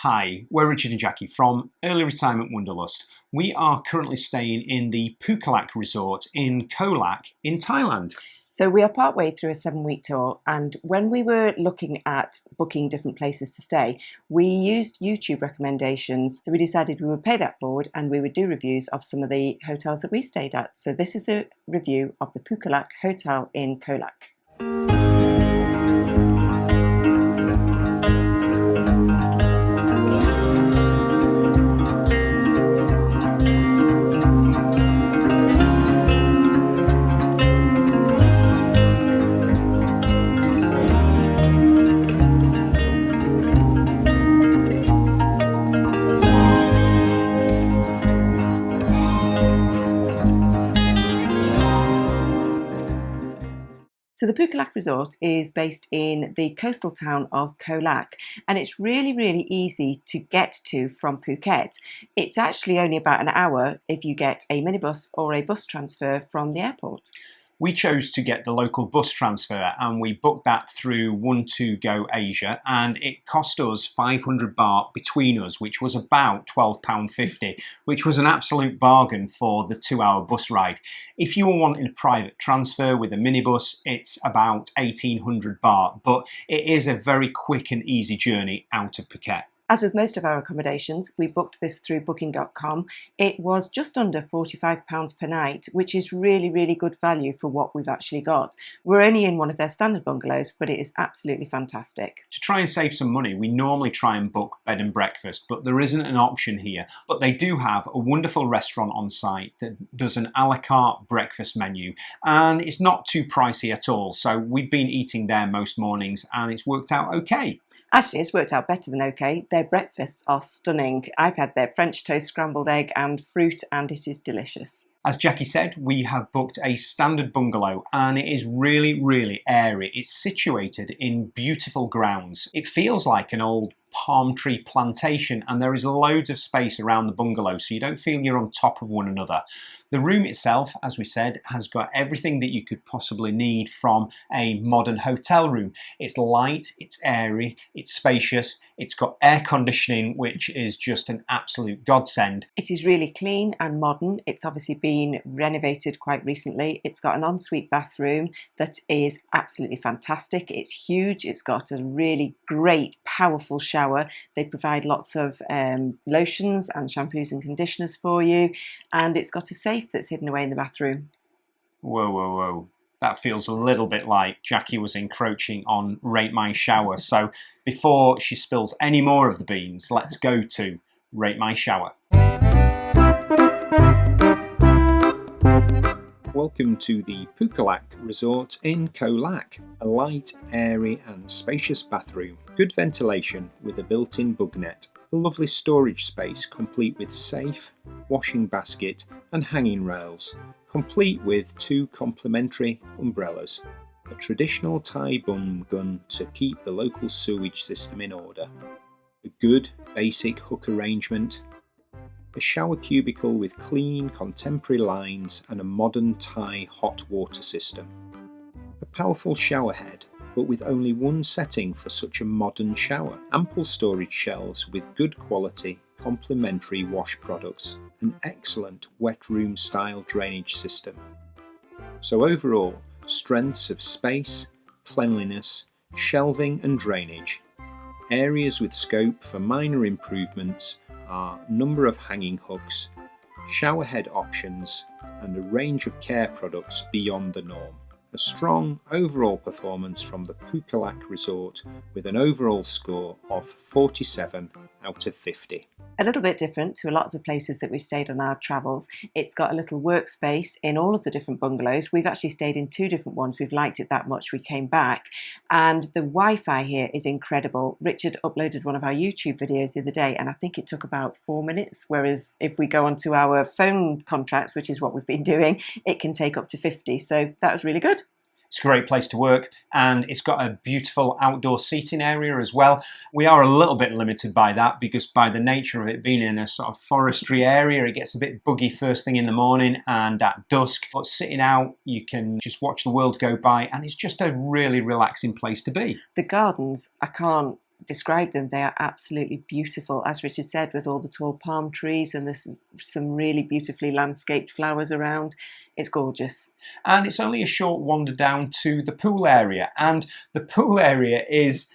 Hi, we're Richard and Jackie from Early Retirement Wanderlust. We are currently staying in the Phukhaolak Resort in Khao Lak in Thailand. So we are partway through a 7-week tour, and when we were looking at booking different places to stay, we used YouTube recommendations. So we decided we would pay that forward and we would do reviews of some of the hotels that we stayed at. So this is the review of the Phukhaolak Hotel in Khao Lak. So the Phukhaolak Resort is based in the coastal town of Khao Lak, and it's really easy to get to from Phuket. It's actually only about an hour if you get a minibus or a bus transfer from the airport. We chose to get the local bus transfer and we booked that through One2Go Asia, and it cost us 500 baht between us, which was about £12.50, which was an absolute bargain for the 2-hour bus ride. If you were wanting a private transfer with a minibus, it's about 1800 baht, but it is a very quick and easy journey out of Phuket. As with most of our accommodations, we booked this through booking.com. It was just under £45 per night, which is really good value for what we've actually got. We're only in one of their standard bungalows, but it is absolutely fantastic. To try and save some money, we normally try and book bed and breakfast, but there isn't an option here. But they do have a wonderful restaurant on site that does an a la carte breakfast menu, and it's not too pricey at all. So we've been eating there most mornings and it's worked out okay. Actually, it's worked out better than okay. Their breakfasts are stunning. I've had their French toast, scrambled egg and fruit, and it is delicious. As Jackie said, we have booked a standard bungalow and it is really airy. It's situated in beautiful grounds. It feels like an old palm tree plantation, and there is loads of space around the bungalow, so you don't feel you're on top of one another. The room itself, as we said, has got everything that you could possibly need from a modern hotel room. It's light, it's airy, it's spacious, it's got air conditioning, which is just an absolute godsend. It is really clean and modern. It's obviously been renovated quite recently. It's got an ensuite bathroom that is absolutely fantastic. It's huge. It's got a really great, powerful shower. They provide lots of lotions and shampoos and conditioners for you, and it's got a safe that's hidden away in the bathroom. Whoa. That feels a little bit like Jackie was encroaching on Rate My Shower. So before she spills any more of the beans, let's go to Rate My Shower. Welcome to the Phukhaolak Resort in Khao Lak. A light, airy and spacious bathroom, good ventilation with a built-in bug net, a lovely storage space complete with safe, washing basket and hanging rails, complete with 2 complimentary umbrellas, a traditional Thai bum gun to keep the local sewage system in order, a good basic hook arrangement, a shower cubicle with clean contemporary lines and a modern Thai hot water system. A powerful shower head, but with only one setting for such a modern shower. Ample storage shelves with good quality complementary wash products. An excellent wet room style drainage system. So overall, strengths of space, cleanliness, shelving and drainage. Areas with scope for minor improvements are number of hanging hooks, shower head options and a range of care products beyond the norm. A strong overall performance from the Phukhaolak Resort with an overall score of 47 out of 50. A little bit different to a lot of the places that we've stayed on our travels. It's got a little workspace in all of the different bungalows. We've actually stayed in 2 different ones. We've liked it that much we came back. And the Wi-Fi here is incredible. Richard uploaded one of our YouTube videos the other day and I think it took about 4 minutes, whereas if we go onto our phone contracts, which is what we've been doing, it can take up to 50. So that was really good. It's a great place to work and it's got a beautiful outdoor seating area as well. We are a little bit limited by that because by the nature of it being in a sort of forestry area, it gets a bit buggy first thing in the morning and at dusk. But sitting out, you can just watch the world go by and it's just a really relaxing place to be. The gardens, I can't describe them, they are absolutely beautiful. As Richard said, with all the tall palm trees and there's some really beautifully landscaped flowers around. It's gorgeous. And it's only a short wander down to the pool area. And the pool area is,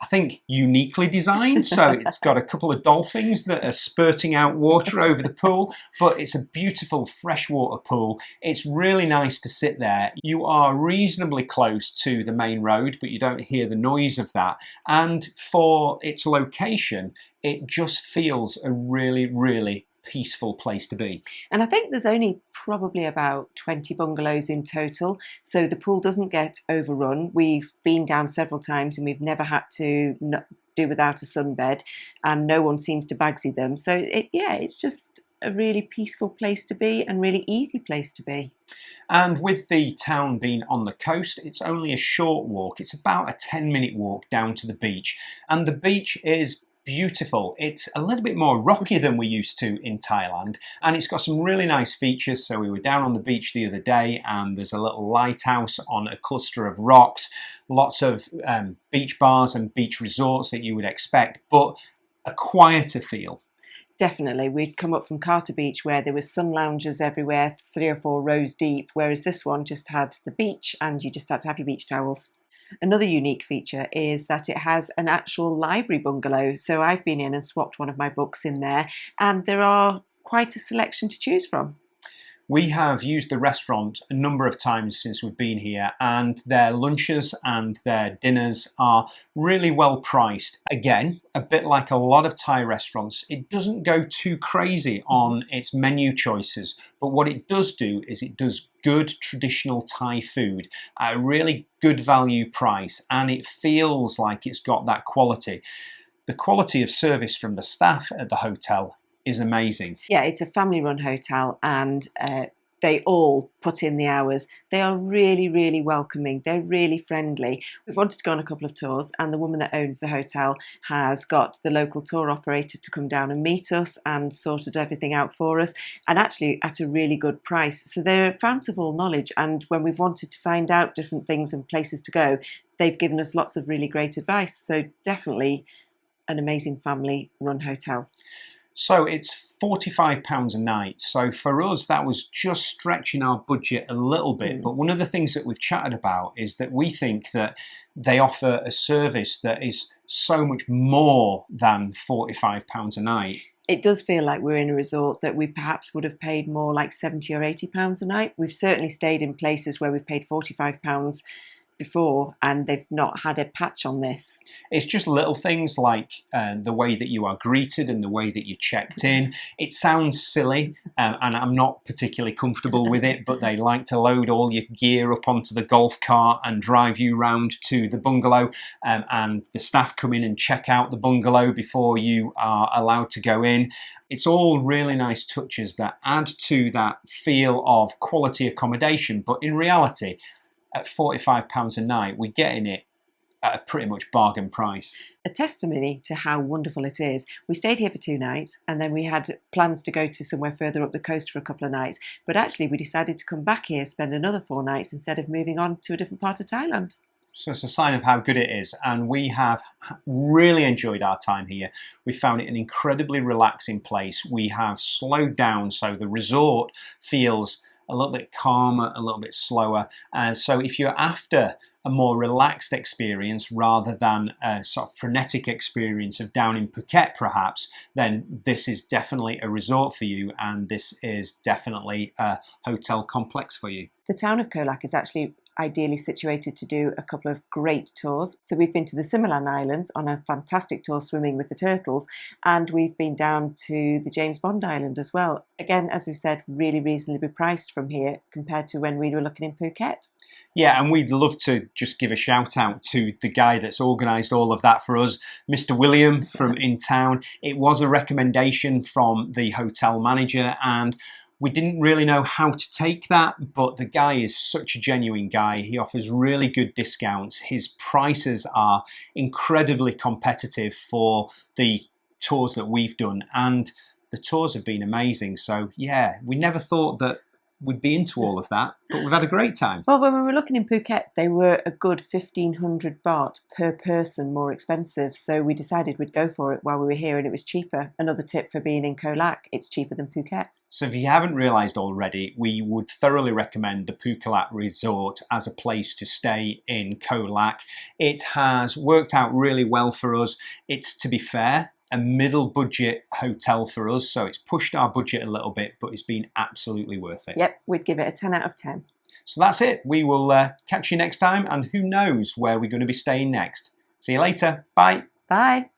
I think, uniquely designed. So it's got a couple of dolphins that are spurting out water over the pool, but it's a beautiful freshwater pool. It's really nice to sit there. You are reasonably close to the main road, but you don't hear the noise of that. And for its location, it just feels a really, really peaceful place to be. And I think there's only probably about 20 bungalows in total, so the pool doesn't get overrun. We've been down several times and we've never had to do without a sunbed, and no one seems to bagsy them. So it's just a really peaceful place to be and really easy place to be. And with the town being on the coast, it's only a short walk. It's about a 10-minute walk down to the beach, and the beach is beautiful. It's a little bit more rocky than we used to in Thailand, and it's got some really nice features. So we were down on the beach the other day, and there's a little lighthouse on a cluster of rocks, lots of beach bars and beach resorts that you would expect, but a quieter feel. Definitely. We'd come up from Carter Beach where there was sun loungers everywhere, 3 or 4 rows deep, whereas this one just had the beach and you just had to have your beach towels. Another unique feature is that it has an actual library bungalow. So I've been in and swapped one of my books in there, and there are quite a selection to choose from. We have used the restaurant a number of times since we've been here, and their lunches and their dinners are really well priced. Again, a bit like a lot of Thai restaurants, it doesn't go too crazy on its menu choices, but what it does do is it does good traditional Thai food at a really good value price, and it feels like it's got that quality. The quality of service from the staff at the hotel is amazing. Yeah, it's a family-run hotel, and they all put in the hours. They are really, really welcoming. They're really friendly. We've wanted to go on a couple of tours, and the woman that owns the hotel has got the local tour operator to come down and meet us and sorted everything out for us, and actually at a really good price. So they're a fount of all knowledge, and when we've wanted to find out different things and places to go, they've given us lots of really great advice. So definitely an amazing family-run hotel. So it's £45 a night. So for us, that was just stretching our budget a little bit. But one of the things that we've chatted about is that we think that they offer a service that is so much more than £45 a night. It does feel like we're in a resort that we perhaps would have paid more like £70 or £80 a night. We've certainly stayed in places where we've paid £45 before and they've not had a patch on this. It's just little things like the way that you are greeted and the way that you're checked in. It sounds silly and I'm not particularly comfortable with it, but they like to load all your gear up onto the golf cart and drive you round to the bungalow, and the staff come in and check out the bungalow before you are allowed to go in. It's all really nice touches that add to that feel of quality accommodation, but in reality, at £45 a night, we're getting it at a pretty much bargain price. A testimony to how wonderful it is. We stayed here for 2 nights and then we had plans to go to somewhere further up the coast for a couple of nights. But actually we decided to come back here, spend another 4 nights instead of moving on to a different part of Thailand. So it's a sign of how good it is, and we have really enjoyed our time here. We found it an incredibly relaxing place. We have slowed down, so the resort feels a little bit calmer, a little bit slower. So if you're after a more relaxed experience rather than a sort of frenetic experience of down in Phuket perhaps, then this is definitely a resort for you, and this is definitely a hotel complex for you. The town of Khao Lak is actually ideally situated to do a couple of great tours. So we've been to the Similan Islands on a fantastic tour swimming with the turtles, and we've been down to the James Bond Island as well. Again, as we said, really reasonably priced from here compared to when we were looking in Phuket. Yeah, and we'd love to just give a shout out to the guy that's organised all of that for us, Mr. William from in town. It was a recommendation from the hotel manager, and we didn't really know how to take that, but the guy is such a genuine guy. He offers really good discounts. His prices are incredibly competitive for the tours that we've done, and the tours have been amazing. So yeah, we never thought that we'd be into all of that, but we've had a great time. Well, when we were looking in Phuket, they were a good 1,500 baht per person more expensive. So we decided we'd go for it while we were here, and it was cheaper. Another tip for being in Khao Lak, it's cheaper than Phuket. So if you haven't realised already, we would thoroughly recommend the Phukhaolak Resort as a place to stay in Khao Lak. It has worked out really well for us. It's, to be fair, a middle budget hotel for us, so it's pushed our budget a little bit, but it's been absolutely worth it. Yep, we'd give it a 10 out of 10. So that's it. We will catch you next time, and who knows where we're going to be staying next. See you later. Bye. Bye.